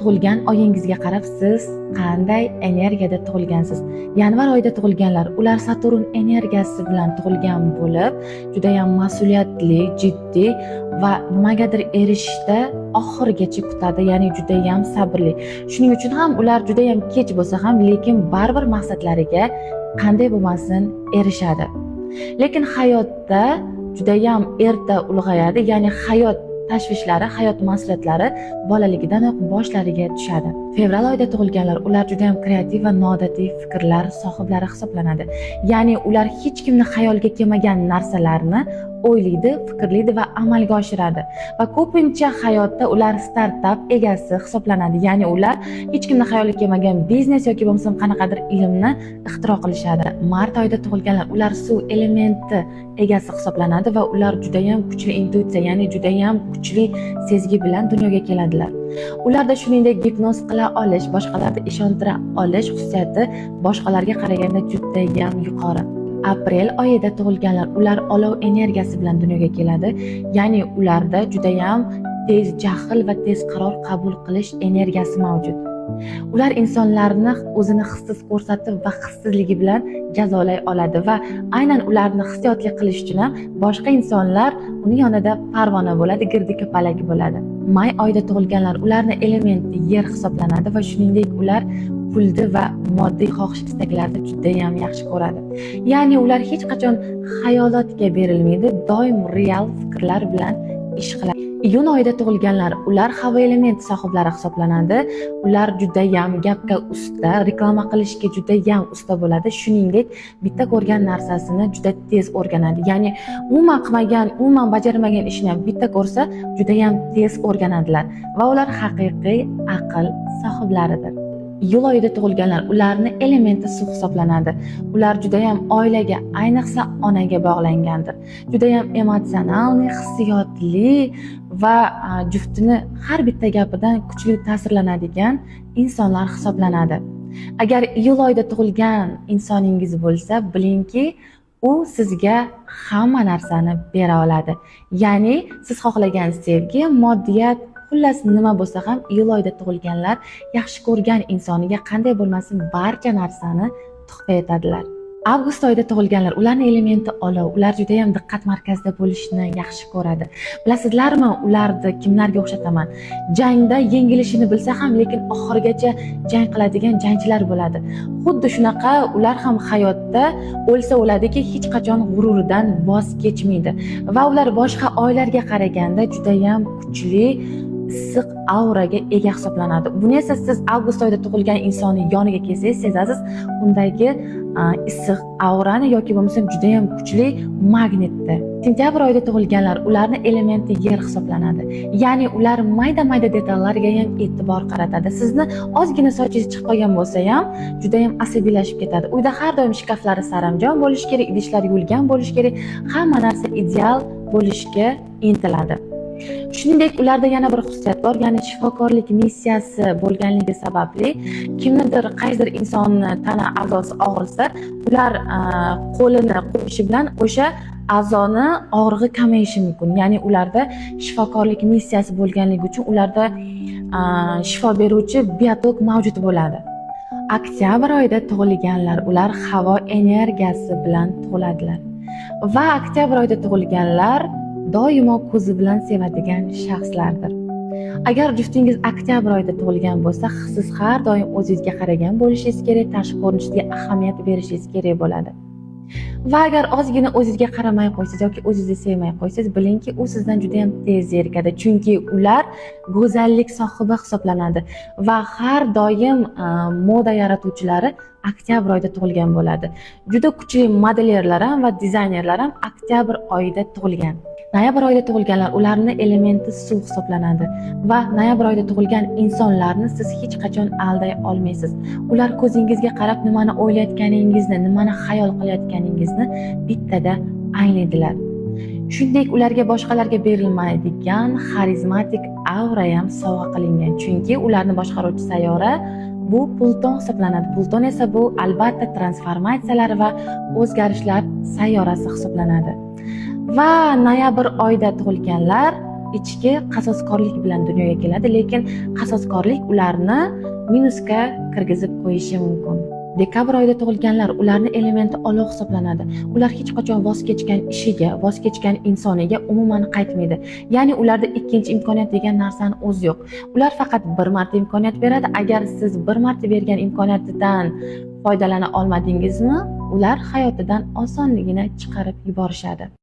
tug'ilgan oyingizga qarab siz qanday energiyada tug'ilgansiz. Yanvar oyida tug'ilganlar, ular Saturn energiyasi bilan tug'ilgan bo'lib, juda ham mas'uliyatli, jiddiy va nimagadir erishishda oxirigacha kutadi, ya'ni juda ham sabrli. Shuning uchun ham ular juda ham kech bo'lsa ham, lekin baribir maqsadlariga qanday bo'lmasin erishadi. Lekin hayotda juda ham erta ulg'ayadi, ya'ni hayot tashvishlari, hayot mas'uliyatlari bolaligidanoq boshlariga tushadi. Fevral oyida tug'ilganlar, ular juda ham kreativ va noodatiy fikrlar sohiblari hisoblanadi. Ya'ni ular hech kimni xayoliga kelmagan narsalarni o'ylaydi, fikrlaydi va amalga oshiradi. Va ko'pincha hayotda ular startap egasi hisoblanadi. Ya'ni ular hech kimni xayoliga kelmagan biznes yoki bo'lmasa qanaqadir ilmni ixtiro qilishadi. Mart oyida tug'ilganlar, ular suv elementi egasi hisoblanadi va ular juda ham kuchli intuitsiya, ya'ni juda ham kuchli sezgi bilan dunyoga keladilar. Ularda shuningdek gipnoz qila olish, boshqalarni ishontira olish xususiyati boshqalarga qaraganda juda ham yuqori. Aprel oyida tug'ilganlar, ular olov energiyasi bilan dunyoga keladi, ya'ni ularda juda ham tez jahl va tez qaror qabul qilish energiyasi mavjud. Ular insonlarni o'zini hissiz ko'rsatib va hissizligi bilan jazolay oladi va aynan ularni hissiyotli qilish uchun ham boshqa insonlar uning yonida parvona bo'ladi, girdi kapalak bo'ladi. May oyida tug'ilganlar, ularning elementi yer hisoblanadi va shuningdek ular pulni va moddiy xohish-istaklarni juda ham yaxshi ko'radi. Ya'ni ular hech qachon xayolotga berilmaydi, doim real fikrlar bilan ish qiladi. Iyun oyida tug'ilganlar, ular havo elementi sohiblari hisoblanadi. Ular juda ham gapga usta, reklama qilishga juda ham usta bo'ladi. Shuningdek, bitta ko'rgan narsasini juda tez o'rganadi. Ya'ni umuman qilmagan, umuman bajarmagan ishni ham bitta ko'rsa, juda ham tez o'rganadilar va ular haqiqiy aql sohiblaridir. Iyul oyida tug'ilganlar, ularni elementi suv hisoblanadi. Ular juda ham oilaga, ayniqsa onaga bog'langandir. Juda ham emotsionalni, hissiyotli va juftini har bitta gapidan kuchli ta'sirlanadigan insonlar hisoblanadi. Agar iyul oyida tug'ilgan insoningiz bo'lsa, bilingki, u sizga hamma narsani bera oladi. Ya'ni siz xohlagan sevgi, moddiyat, xullas nima bo'lsa ham iyul oyida tug'ilganlar yaxshi ko'rgan insoniga qanday bo'lmasin barcha narsani tuhfa etadilar. Avgust oyida tug'ilganlar, ularning elementi olov. Ular juda ham diqqat markazida bo'lishni yaxshi ko'radi. Bilasizlarmi, ularni kimlarga o'xshataman? Jangda yengilishini bilsa ham, lekin oxirigacha jang qiladigan jangchilar bo'ladi. Xuddi shunaqa ular ham hayotda o'lsa o'ladiki, hech qachon g'ururidan voz kechmaydi va ular boshqa oylarga qaraganda juda ham kuchli issiq auraga ega hisoblanadi. Buni esa siz avgust oyida tug'ilgan insonni yoniga kelsangiz sezasiz, undagi issiq aurani yoki bo'lmasa juda ham kuchli magnitni. Sentyabr oyida tug'ilganlar, ularning elementi yer hisoblanadi. Ya'ni ular mayda-mayda detallarga ham e'tibor qaratadi. Sizni ozgina sochingiz chiqib qolgan bo'lsa ham juda ham asabiylashib ketadi. Uyda har doim shkaflari saramjon bo'lishi kerak, idishlar yuvilgan bo'lishi kerak, hamma narsa ideal bo'lishga intiladi. Shuningdek, ularda yana bir xususiyat bor, ya'ni shifokorlik missiyasi bo'lganligi sababli kimnidir, qaysidir insonni tana a'zosi og'risa, ular qo'lini qo'yishi bilan o'sha a'zoni og'rig'i kamayishi mumkin. Ya'ni ularda shifokorlik missiyasi bo'lganligi uchun ularda shifo beruvchi biotok mavjud bo'ladi. Oktyabr oyida tug'ilganlar, ular havo energiyasi bilan tug'iladilar. Va oktyabr oyida tug'ilganlar doimo ko'zi bilan sevadigan shaxslardir. Agar juftingiz oktyabr oyida tug'ilgan bo'lsa, siz har doim o'zingizga qaragan bo'lishingiz kerak, tashqi ko'rinishga ahamiyat berishingiz kerak bo'ladi. Va agar ozgina o'zingizga qaramay qo'ysangiz yoki o'zingizni sevmay qo'ysangiz, bilingki, u sizdan juda ham tez zerikadi, chunki ular go'zallik sohibi hisoblanadi va har doim moda yaratuvchilari oktyabr oyida tug'ilgan bo'ladi. Juda kuchli modellerlar ham va dizaynerlar ham oktyabr oyida tug'ilgan. Noyabr oyida tug'ilganlar, ularning elementi suv hisoblanadi va noyabr oyida tug'ilgan insonlarni siz hech qachon alday olmaysiz. Ular ko'zingizga qarab nimani o'ylayotganingizni, nimani xayol qilayotganingizni bittada anglaydilar. Shuningdek, ularga boshqalarga berilmaydigan xarizmatik aura ham sovg'a qilingan, chunki ularni boshqaruvchi sayyora bu Pluton hisoblanadi. Pluton esa bu albatta transformatsiyalar va o'zgarishlar sayyorasi hisoblanadi. Va noyabr oyida tug'ilganlar ichki qasoskorlik bilan dunyoga keladi, lekin qasoskorlik ularni minusga kirgizib qo'yishi mumkin. Dekabr oyida tug'ilganlar, ularni elementi olov hisoblanadi. Ular hech qachon voz kechgan ishiga, voz kechgan insoniga umuman qaytmaydi. Ya'ni ularda ikkinchi imkoniyat degan narsani o'zi yo'q. Ular faqat bir marta imkoniyat beradi. Agar siz bir marta bergan imkoniyatidan foydalana olmadingizmi, ular hayotidan osonligina chiqarib yuborishadi.